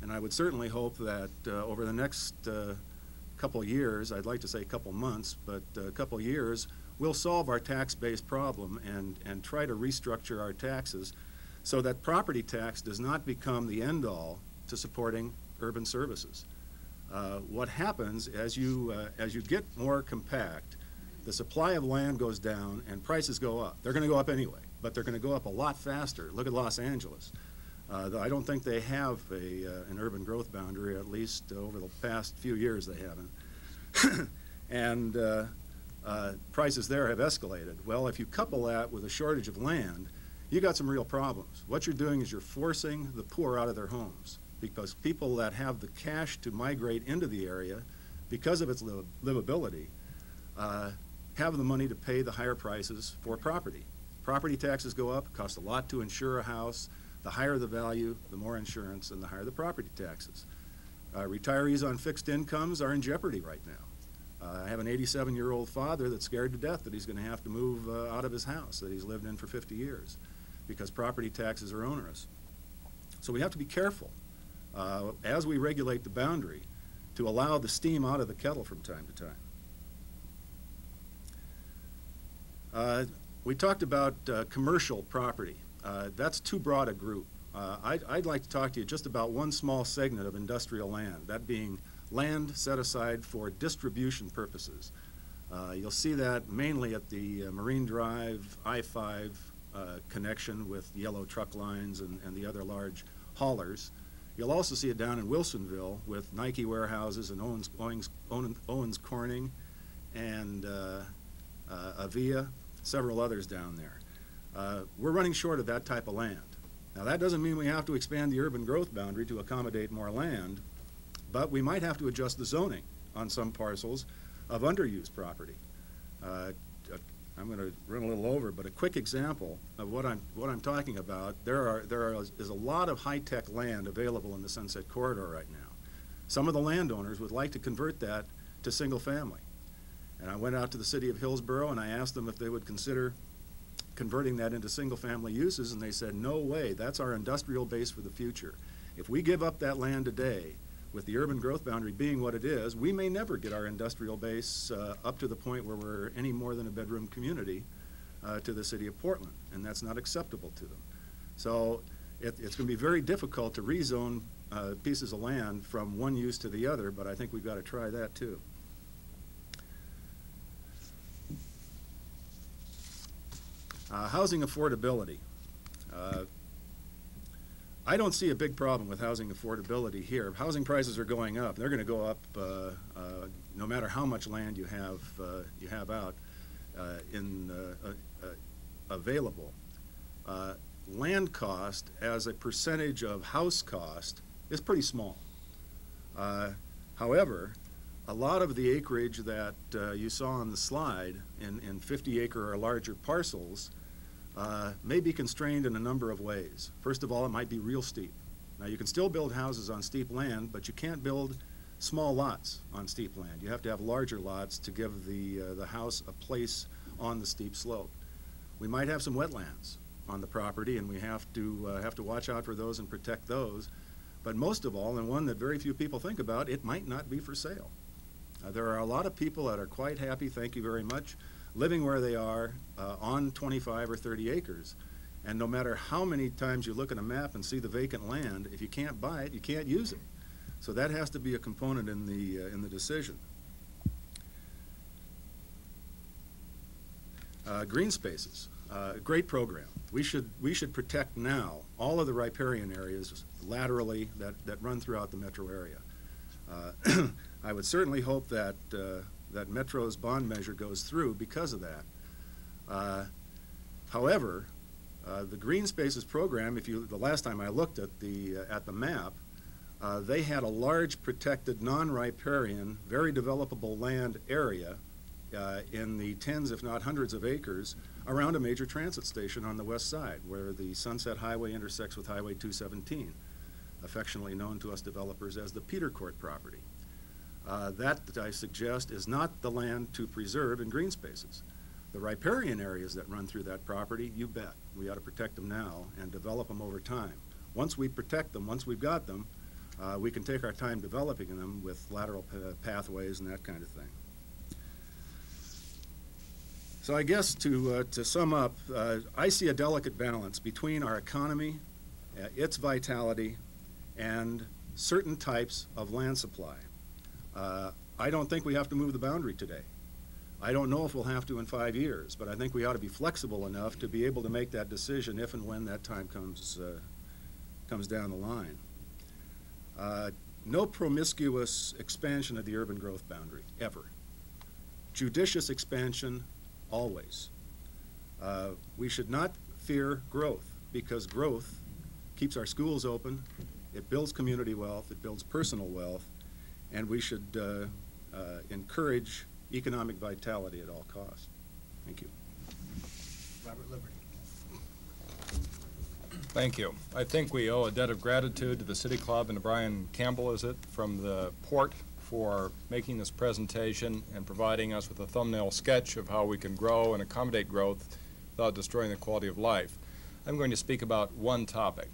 and I would certainly hope that over the next couple years, I'd like to say couple months, but a couple years, we'll solve our tax-based problem and try to restructure our taxes so that property tax does not become the end-all to supporting urban services. What happens as you get more compact, the supply of land goes down and prices go up. They're going to go up anyway, but they're going to go up a lot faster. Look at Los Angeles. I don't think they have an urban growth boundary, at least over the past few years they haven't. And prices there have escalated. Well, if you couple that with a shortage of land, you got some real problems. What you're doing is you're forcing the poor out of their homes, because people that have the cash to migrate into the area because of its livability have the money to pay the higher prices for property. Property taxes go up, cost a lot to insure a house. The higher the value, the more insurance, and the higher the property taxes. Retirees on fixed incomes are in jeopardy right now. I have an 87-year-old father that's scared to death that he's going to have to move out of his house that he's lived in for 50 years because property taxes are onerous. So we have to be careful as we regulate the boundary to allow the steam out of the kettle from time to time. We talked about commercial property. That's too broad a group. I'd like to talk to you just about one small segment of industrial land, that being land set aside for distribution purposes. You'll see that mainly at the Marine Drive I-5 connection with yellow truck lines and the other large haulers. You'll also see it down in Wilsonville with Nike warehouses and Owens Corning and Avia, several others down there. We're running short of that type of land. Now, that doesn't mean we have to expand the urban growth boundary to accommodate more land, but we might have to adjust the zoning on some parcels of underused property. I'm going to run a little over, but a quick example of what I'm talking about. There's a lot of high-tech land available in the Sunset Corridor right now. Some of the landowners would like to convert that to single family. And I went out to the city of Hillsborough and I asked them if they would consider converting that into single-family uses, and they said, no way, that's our industrial base for the future. If we give up that land today, with the urban growth boundary being what it is, we may never get our industrial base up to the point where we're any more than a bedroom community to the city of Portland, and that's not acceptable to them. So it's going to be very difficult to rezone pieces of land from one use to the other, but I think we've got to try that too. Housing affordability. I don't see a big problem with housing affordability here. Housing prices are going up. They're going to go up no matter how much land you have out available. Land cost as a percentage of house cost is pretty small. However, a lot of the acreage that you saw on the slide in 50-acre or larger parcels may be constrained in a number of ways. First of all, it might be real steep. Now, you can still build houses on steep land, but you can't build small lots on steep land. You have to have larger lots to give the house a place on the steep slope. We might have some wetlands on the property, and we have to watch out for those and protect those. But most of all, and one that very few people think about, it might not be for sale. There are a lot of people that are quite happy, thank you very much, living where they are on 25 or 30 acres. And no matter how many times you look at a map and see the vacant land, if you can't buy it, you can't use it. So that has to be a component in the decision. Green spaces, great program. We should protect now all of the riparian areas laterally that run throughout the metro area. I would certainly hope that that Metro's bond measure goes through because of that. However, the Green Spaces program, the last time I looked at the map, they had a large protected non-riparian, very developable land area in the tens, if not hundreds of acres around a major transit station on the west side where the Sunset Highway intersects with Highway 217, affectionately known to us developers as the Peter Court property. That I suggest is not the land to preserve in green spaces. The riparian areas that run through that property, you bet. We ought to protect them now and develop them over time. Once we protect them, once we've got them, we can take our time developing them with lateral pathways and that kind of thing. So I guess to sum up, I see a delicate balance between our economy, its vitality, and certain types of land supply. I don't think we have to move the boundary today. I don't know if we'll have to in 5 years, but I think we ought to be flexible enough to be able to make that decision if and when that time comes down the line. No promiscuous expansion of the urban growth boundary, ever. Judicious expansion, always. We should not fear growth, because growth keeps our schools open, it builds community wealth, it builds personal wealth, and we should encourage economic vitality at all costs. Thank you. Robert Liberty. Thank you. I think we owe a debt of gratitude to the City Club and to Brian Campbell, is it, from the Port, for making this presentation and providing us with a thumbnail sketch of how we can grow and accommodate growth without destroying the quality of life. I'm going to speak about one topic,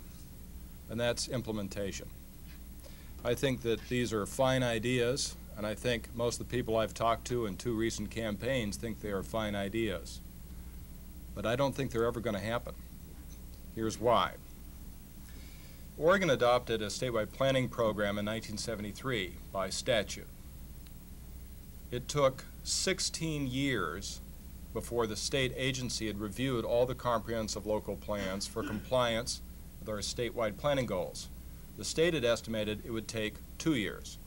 and that's implementation. I think that these are fine ideas, and I think most of the people I've talked to in 2 recent campaigns think they are fine ideas. But I don't think they're ever going to happen. Here's why. Oregon adopted a statewide planning program in 1973 by statute. It took 16 years before the state agency had reviewed all the comprehensive local plans for compliance with our statewide planning goals. The state had estimated it would take 2 years.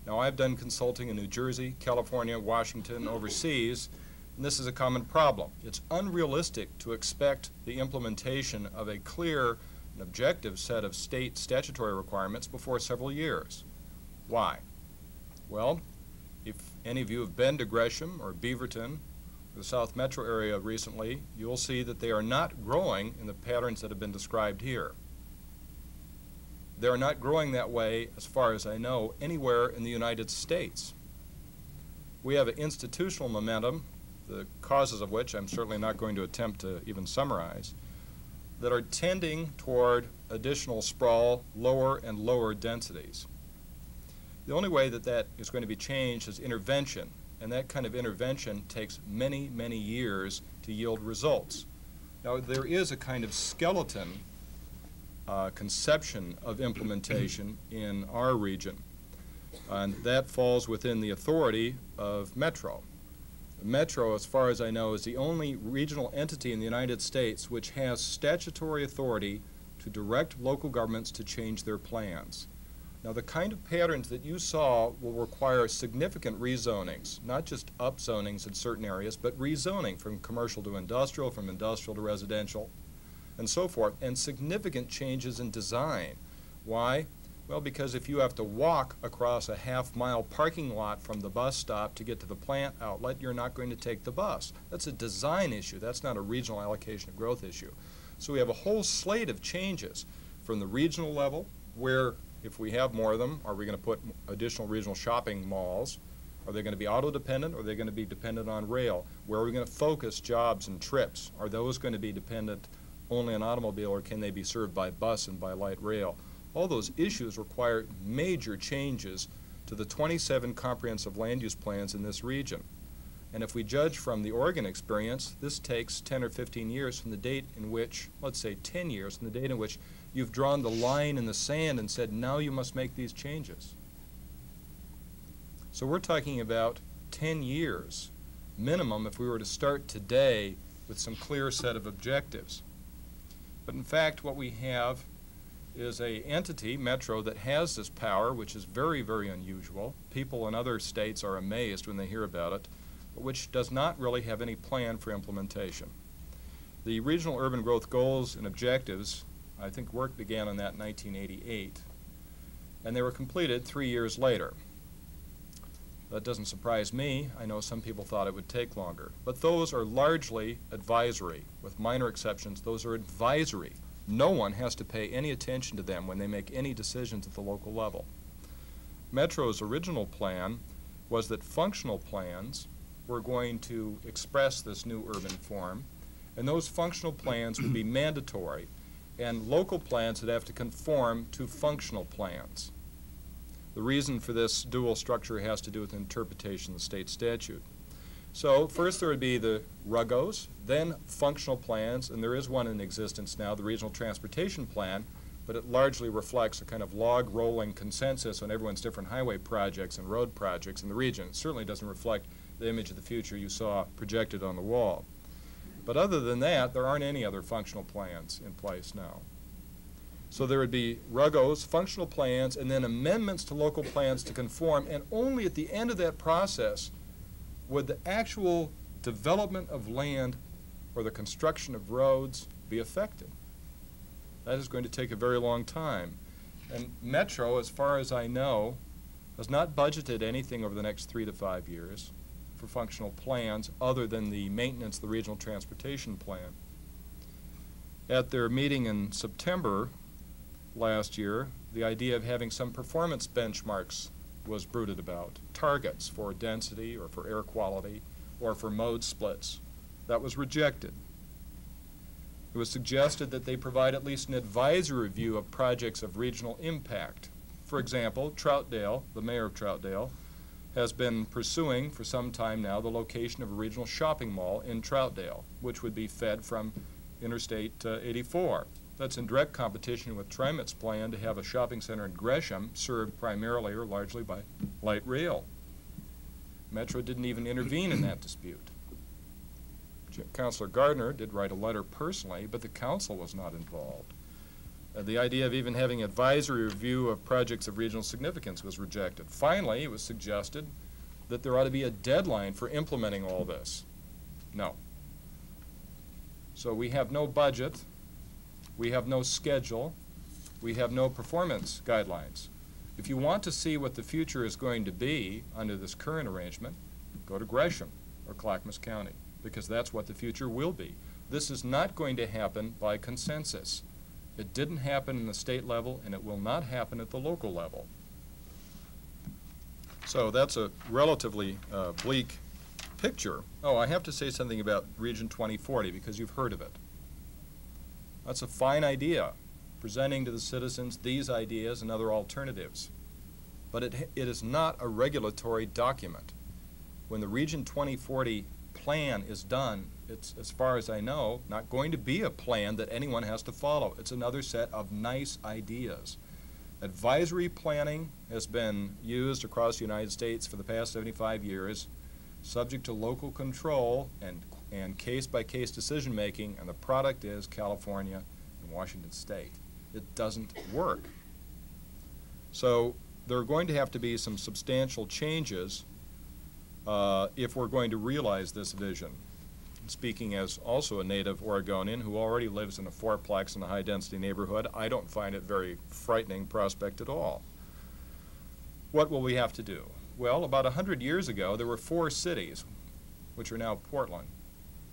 Now, I've done consulting in New Jersey, California, Washington, overseas, and this is a common problem. It's unrealistic to expect the implementation of a clear and objective set of state statutory requirements before several years. Why? Well, if any of you have been to Gresham or Beaverton, the South Metro area recently, you'll see that they are not growing in the patterns that have been described here. They're not growing that way, as far as I know, anywhere in the United States. We have an institutional momentum, the causes of which I'm certainly not going to attempt to even summarize, that are tending toward additional sprawl, lower and lower densities. The only way that that is going to be changed is intervention, and that kind of intervention takes many, many years to yield results. Now, there is a kind of skeleton conception of implementation in our region, and that falls within the authority of Metro. Metro, as far as I know, is the only regional entity in the United States which has statutory authority to direct local governments to change their plans. Now, the kind of patterns that you saw will require significant rezonings, not just upzonings in certain areas, but rezoning from commercial to industrial, from industrial to residential, and so forth, and significant changes in design. Why? Well, because if you have to walk across a half-mile parking lot from the bus stop to get to the plant outlet, you're not going to take the bus. That's a design issue. That's not a regional allocation of growth issue. So we have a whole slate of changes from the regional level, where if we have more of them, are we going to put additional regional shopping malls? Are they going to be auto-dependent, or are they going to be dependent on rail? Where are we going to focus jobs and trips? Are those going to be dependent only on automobile, or can they be served by bus and by light rail? All those issues require major changes to the 27 comprehensive land use plans in this region. And if we judge from the Oregon experience, this takes 10 or 15 years from the date in which, let's say 10 years from the date in which you've drawn the line in the sand and said, now you must make these changes. So we're talking about 10 years minimum if we were to start today with some clear set of objectives. But in fact, what we have is an entity, Metro, that has this power, which is very, very unusual. People in other states are amazed when they hear about it, but which does not really have any plan for implementation. The regional urban growth goals and objectives, I think work began on that in 1988, and they were completed 3 years later. That doesn't surprise me. I know some people thought it would take longer, but those are largely advisory. With minor exceptions, those are advisory. No one has to pay any attention to them when they make any decisions at the local level. Metro's original plan was that functional plans were going to express this new urban form, and those functional plans would be mandatory, and local plans would have to conform to functional plans. The reason for this dual structure has to do with interpretation of the state statute. So first there would be the RUGOs, then functional plans, and there is one in existence now, the Regional Transportation Plan, but it largely reflects a kind of log rolling consensus on everyone's different highway projects and road projects in the region. It certainly doesn't reflect the image of the future you saw projected on the wall. But other than that, there aren't any other functional plans in place now. So there would be RUGOs, functional plans, and then amendments to local plans to conform, and only at the end of that process would the actual development of land or the construction of roads be affected. That is going to take a very long time. And Metro, as far as I know, has not budgeted anything over the next 3 to 5 years for functional plans other than the maintenance of the Regional Transportation Plan. At their meeting in September last year, the idea of having some performance benchmarks was bruited about, targets for density or for air quality or for mode splits. That was rejected. It was suggested that they provide at least an advisory review of projects of regional impact. For example, Troutdale, the mayor of Troutdale, has been pursuing for some time now the location of a regional shopping mall in Troutdale, which would be fed from Interstate 84. That's in direct competition with TriMet's plan to have a shopping center in Gresham served primarily or largely by light rail. Metro didn't even intervene in that dispute. Councilor Gardner did write a letter personally, but the council was not involved. The idea of even having advisory review of projects of regional significance was rejected. Finally, it was suggested that there ought to be a deadline for implementing all this. No. So we have no budget, we have no schedule, we have no performance guidelines. If you want to see what the future is going to be under this current arrangement, go to Gresham or Clackamas County, because that's what the future will be. This is not going to happen by consensus. It didn't happen in the state level, and it will not happen at the local level. So that's a relatively bleak picture. Oh, I have to say something about Region 2040, because you've heard of it. That's a fine idea, presenting to the citizens these ideas and other alternatives. But it is not a regulatory document. When the Region 2040 plan is done, it's, as far as I know, not going to be a plan that anyone has to follow. It's another set of nice ideas. Advisory planning has been used across the United States for the past 75 years, subject to local control and case-by-case decision-making, and the product is California and Washington State. It doesn't work. So there are going to have to be some substantial changes if we're going to realize this vision. Speaking as also a native Oregonian who already lives in a fourplex in a high-density neighborhood, I don't find it a very frightening prospect at all. What will we have to do? Well, about 100 years ago, there were 4 cities, which are now Portland,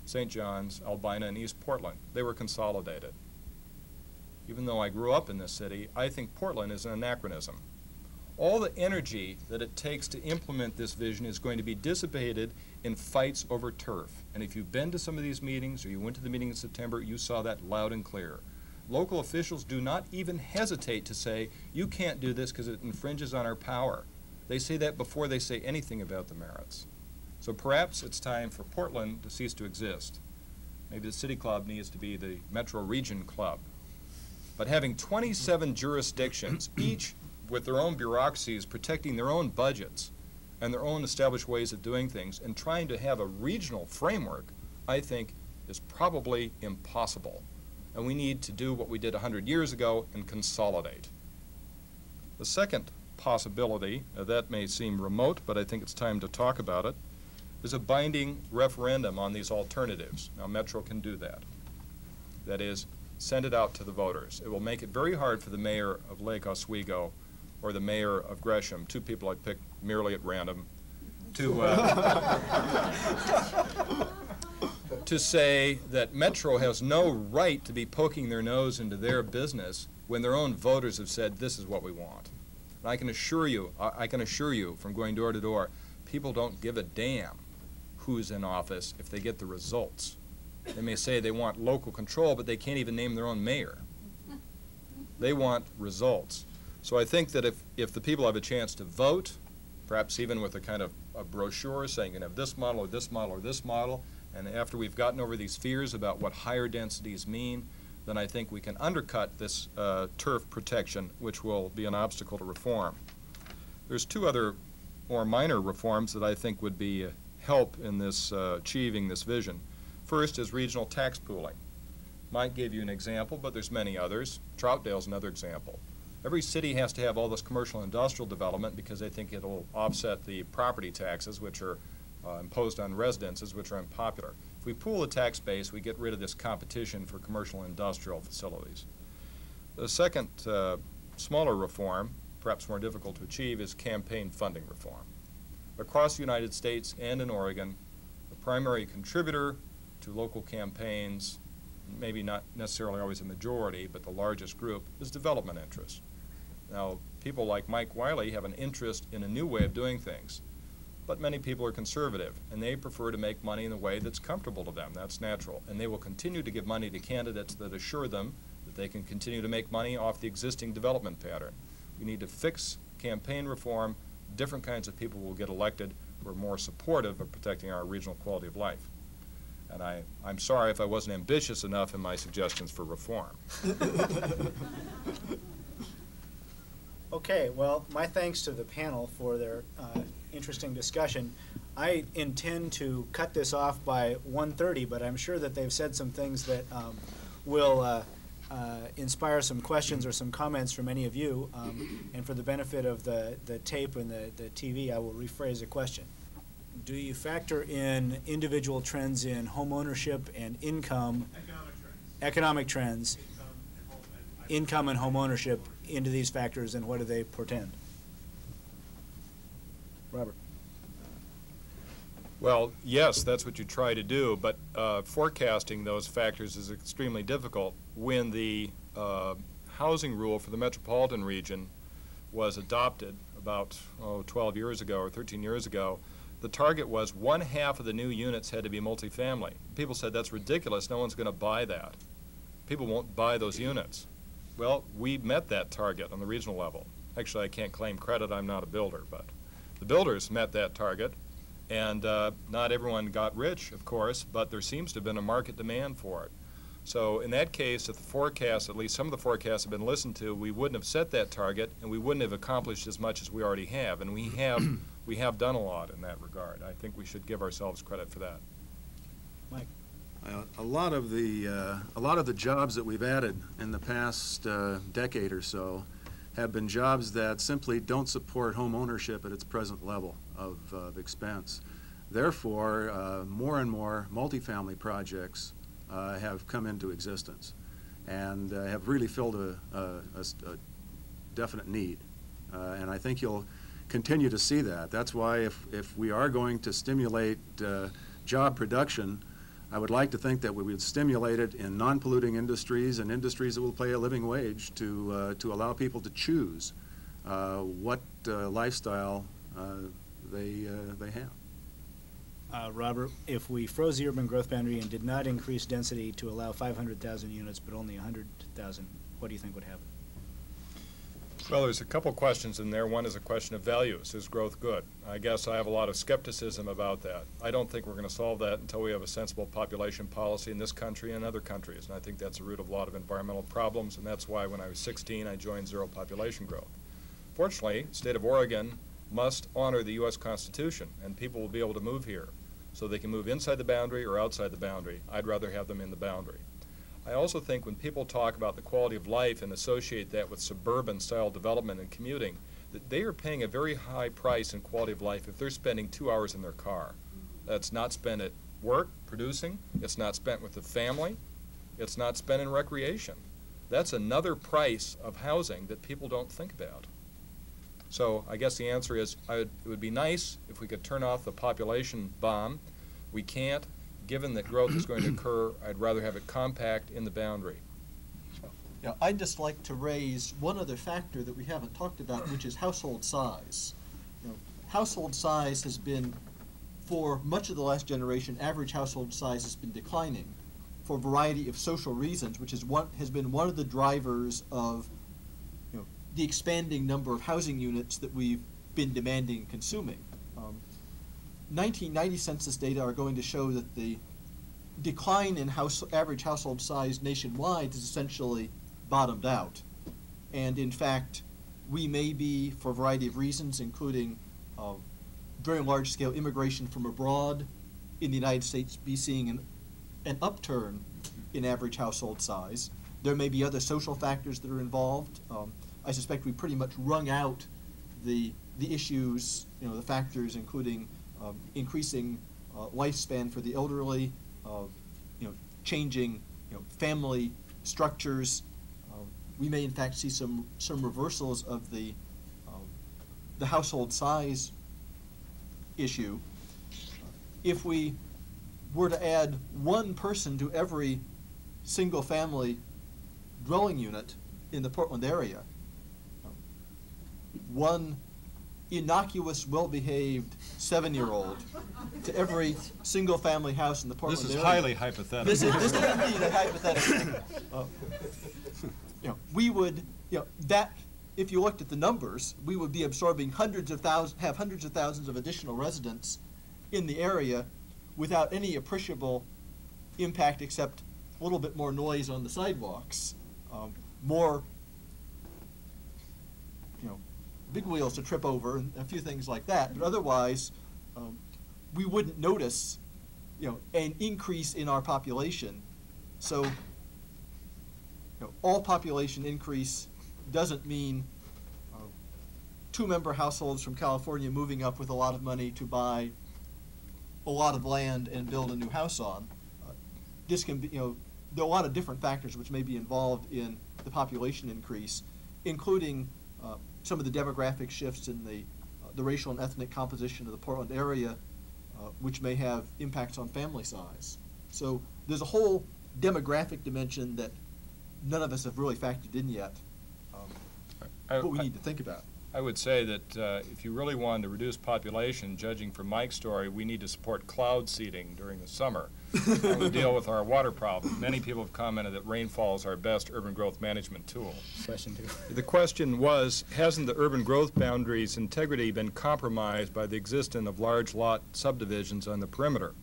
St. John's, Albina, and East Portland. They were consolidated. Even though I grew up in this city, I think Portland is an anachronism. All the energy that it takes to implement this vision is going to be dissipated in fights over turf. And if you've been to some of these meetings, or you went to the meeting in September, you saw that loud and clear. Local officials do not even hesitate to say, you can't do this because it infringes on our power. They say that before they say anything about the merits. So perhaps it's time for Portland to cease to exist. Maybe the City Club needs to be the Metro Region Club. But having 27 jurisdictions, each with their own bureaucracies protecting their own budgets and their own established ways of doing things, and trying to have a regional framework, I think, is probably impossible. And we need to do what we did 100 years ago and consolidate. The second possibility, that may seem remote, but I think it's time to talk about it, is a binding referendum on these alternatives. Now, Metro can do that. That is, send it out to the voters. It will make it very hard for the mayor of Lake Oswego or the mayor of Gresham, 2 people I picked merely at random, to say that Metro has no right to be poking their nose into their business when their own voters have said, this is what we want. And I can assure you from going door to door, people don't give a damn who's in office if they get the results. They may say they want local control, but they can't even name their own mayor. They want results. So I think that if the people have a chance to vote, perhaps even with a kind of a brochure saying you can have this model or this model or this model, and after we've gotten over these fears about what higher densities mean, then I think we can undercut this turf protection, which will be an obstacle to reform. There's two other more minor reforms that I think would be help in this achieving this vision. First is regional tax pooling. Might give you an example, but there's many others. Troutdale's another example. Every city has to have all this commercial industrial development because they think it'll offset the property taxes, which are imposed on residences, which are unpopular. If we pool the tax base, we get rid of this competition for commercial and industrial facilities. The second smaller reform, perhaps more difficult to achieve, is campaign funding reform. Across the United States and in Oregon, the primary contributor to local campaigns, maybe not necessarily always a majority, but the largest group, is development interests. Now, people like Mike Wiley have an interest in a new way of doing things, but many people are conservative, and they prefer to make money in a way that's comfortable to them. That's natural. And they will continue to give money to candidates that assure them that they can continue to make money off the existing development pattern. We need to fix campaign reform. Different kinds of people will get elected who are more supportive of protecting our regional quality of life. And I'm sorry if I wasn't ambitious enough in my suggestions for reform. Okay, well, my thanks to the panel for their interesting discussion. I intend to cut this off by 1:30, but I'm sure that they've said some things that will inspire some questions or some comments from any of you. And for the benefit of the tape and the TV, I will rephrase a question. Do you factor in individual trends in home ownership and income, economic trends, income and home ownership into these factors, and what do they portend? Robert. Well, yes, that's what you try to do, but forecasting those factors is extremely difficult. When the housing rule for the metropolitan region was adopted about 12 years ago or 13 years ago, the target was 1/2 of the new units had to be multifamily. People said that's ridiculous, no one's going to buy that. People won't buy those units. Well, we met that target on the regional level. Actually, I can't claim credit, I'm not a builder, but the builders met that target, and not everyone got rich, of course, but there seems to have been a market demand for it. So in that case, if the forecasts, at least some of the forecasts have been listened to, we wouldn't have set that target, and we wouldn't have accomplished as much as we already have, and we have done a lot in that regard. I think we should give ourselves credit for that. Mike. A lot of the jobs that we've added in the past decade or so have been jobs that simply don't support home ownership at its present level of expense. Therefore, more and more multifamily projects have come into existence and have really filled a definite need. And I think you'll continue to see that. That's why if we are going to stimulate job production, I would like to think that we would stimulate it in non-polluting industries and industries that will pay a living wage to allow people to choose what lifestyle they have. Robert, if we froze the urban growth boundary and did not increase density to allow 500,000 units but only 100,000, what do you think would happen? Well, there's a couple questions in there. One is a question of values. Is growth good? I guess I have a lot of skepticism about that. I don't think we're going to solve that until we have a sensible population policy in this country and other countries. And I think that's the root of a lot of environmental problems, and that's why when I was 16, I joined Zero Population Growth. Fortunately, the state of Oregon must honor the U.S. Constitution, and people will be able to move here. So they can move inside the boundary or outside the boundary. I'd rather have them in the boundary. I also think when people talk about the quality of life and associate that with suburban-style development and commuting, that they are paying a very high price in quality of life if they're spending 2 hours in their car. That's not spent at work, producing. It's not spent with the family. It's not spent in recreation. That's another price of housing that people don't think about. So I guess the answer is it would be nice if we could turn off the population bomb. We can't. Given that growth is going to occur, I'd rather have it compact in the boundary. Yeah, I'd just like to raise one other factor that we haven't talked about, which is household size. Household size has been, for much of the last generation, average household size has been declining for a variety of social reasons, which is has been one of the drivers of the expanding number of housing units that we've been demanding and consuming. 1990 census data are going to show that the decline in average household size nationwide has essentially bottomed out. And in fact, we may be, for a variety of reasons, including very large-scale immigration from abroad in the United States, be seeing an upturn in average household size. There may be other social factors that are involved. I suspect we pretty much wrung out the issues, the factors including increasing lifespan for the elderly, changing family structures. We may in fact see some reversals of the household size issue. If we were to add one person to every single family dwelling unit in the Portland area, one innocuous, well-behaved 7-year-old to every single family house in the Portland area. This is highly hypothetical. This is indeed a hypothetical. We would, that, if you looked at the numbers, we would be absorbing hundreds of thousands of additional residents in the area without any appreciable impact except a little bit more noise on the sidewalks, more big wheels to trip over and a few things like that. But otherwise, we wouldn't notice an increase in our population. So all population increase doesn't mean two-member households from California moving up with a lot of money to buy a lot of land and build a new house on. This can be, there are a lot of different factors which may be involved in the population increase, including some of the demographic shifts in the racial and ethnic composition of the Portland area, which may have impacts on family size. So there's a whole demographic dimension that none of us have really factored in yet, but we need to think about. I would say that if you really wanted to reduce population, judging from Mike's story, we need to support cloud seeding during the summer to deal with our water problem. Many people have commented that rainfall is our best urban growth management tool. Question 2. The question was, hasn't the urban growth boundaries integrity been compromised by the existence of large lot subdivisions on the perimeter?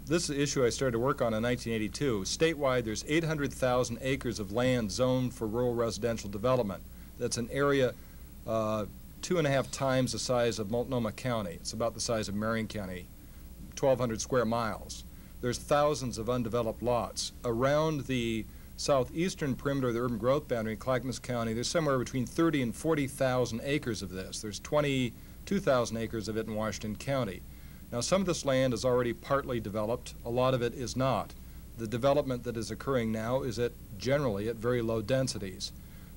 This is an issue I started to work on in 1982. Statewide, there's 800,000 acres of land zoned for rural residential development. That's an area 2.5 times the size of Multnomah County. It's about the size of Marion County, 1,200 square miles. There's thousands of undeveloped lots. Around the southeastern perimeter of the urban growth boundary in Clackamas County, there's somewhere between 30 and 40,000 acres of this. There's 22,000 acres of it in Washington County. Now, some of this land is already partly developed. A lot of it is not. The development that is occurring now is generally at very low densities.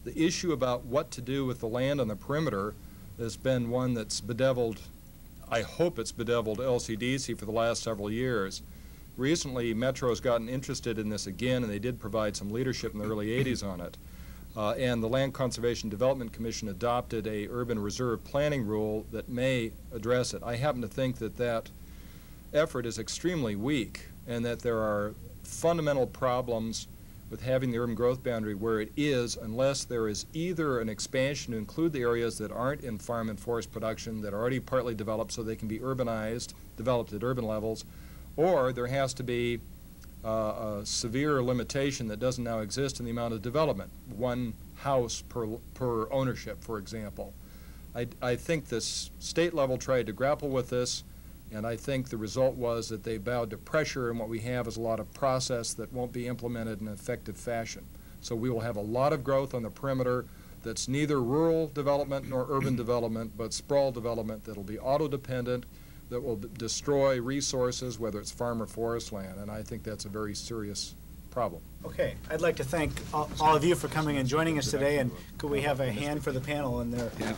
The issue about what to do with the land on the perimeter has been one that's bedeviled, I hope it's bedeviled LCDC for the last several years. Recently, Metro has gotten interested in this again, and they did provide some leadership in the early 80s on it. And the Land Conservation Development Commission adopted a urban reserve planning rule that may address it. I happen to think that that effort is extremely weak and that there are fundamental problems with having the urban growth boundary where it is, unless there is either an expansion to include the areas that aren't in farm and forest production that are already partly developed so they can be urbanized, developed at urban levels, or there has to be a severe limitation that doesn't now exist in the amount of development, one house per ownership, for example. I think this state level tried to grapple with this, and I think the result was that they bowed to pressure, and what we have is a lot of process that won't be implemented in an effective fashion. So we will have a lot of growth on the perimeter that's neither rural development nor urban development, but sprawl development that'll be auto-dependent, that will destroy resources, whether it's farm or forest land, and I think that's a very serious problem. Okay, I'd like to thank all of you for coming and joining us today, and could we have a hand for the panel in there? Yeah.